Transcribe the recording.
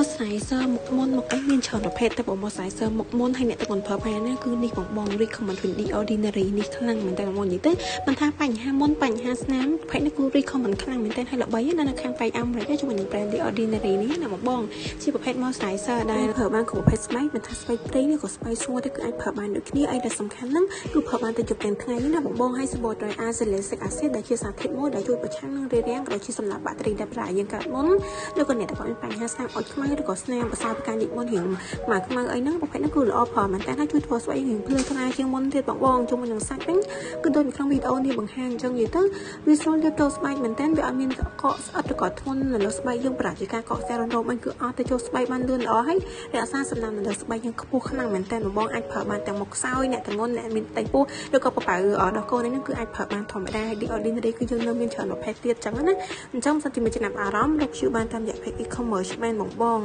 moisturizer មុខមុនមកឯងមានច្រើនប្រភេទតែបើ moisturizer មុខមុនហើយអ្នកទាំងប្រើប្រាស់ណាគឺនេះបង recommend ពី The Ordinary នេះខ្លាំងមែនតើបងនិយាយទៅមិនថាបញ្ហាមុនបញ្ហាស្នាមប្រភេទនេះគឺ recommend ខ្លាំងមែនតើហើយល្បីនៅខាងប៉ៃអាមេរិកជាមួយនឹង brand The Ordinary នេះណាបងជាប្រភេទ moisturizer ដែលប្រើបានគ្រប់ប្រភេទស្បែកមិនថាស្បែកព្រៃឬក៏ស្បែកស្ងួតទេគឺអាចប្រើបានដូចគ្នាអីដែលសំខាន់ហ្នឹងគឺប្រើបានទៅជប់ទាំងថ្ងៃណាបងហើយ Salicylic acid ដែលជាសារធាតុមួយដែលជួយប្រឆាំងនឹងរារាំងក៏ជាសម្លាប់បាក់តេរីដែលប្រាយើងកើតមុនឬក៏អ្នកដែលមានបញ្ហាស្នាមអុចខ្មៅឬក៏ស្នាមប្រសាប្រការញិចមុនរៀងខ្មៅអីហ្នឹងប្រភេទហ្នឹងគឺល្អផលមែនតើជួយធ្វើស្បែករៀងភ្លឺថ្លាជាងមុនទៀតបងជាមួយនឹងសាច់វិញគឺដូចក្នុងវីដេអូនេះបង្ហាញអញ្ចឹងនិយាយទៅវាស្រួលទៅស្បែកមែនតើវាអត់មានកកស្អិតឬក៏ធ្ងន់នៅលើស្បែកយើងប្រាជាការកកសេរ៉ូណូមវិញគឺអត់ទៅចូលស្បែកបានលឿនល្អហើយរក្សាសំណើមនៅលើស្បែកយើងខ្ពស់ខ្លាំងមែនតើបងអាចប្រើបានទាំងមុខខ្សោយអ្នកទាំងមុនអ្នកមានផ្ទៃពោះឬក៏ប្រប៉ៅដោះកូននេះគឺអាចប្រើបានធម្មតាហើយ The Ordinary គឺយើងនៅមានច្រើនប្រភេទទៀតអញ្ចឹងណាអញ្ចឹងសិនជាមានចំណាប់អារម្មណ៍លោកជួបានតាមរយៈ page e-commerce បានបង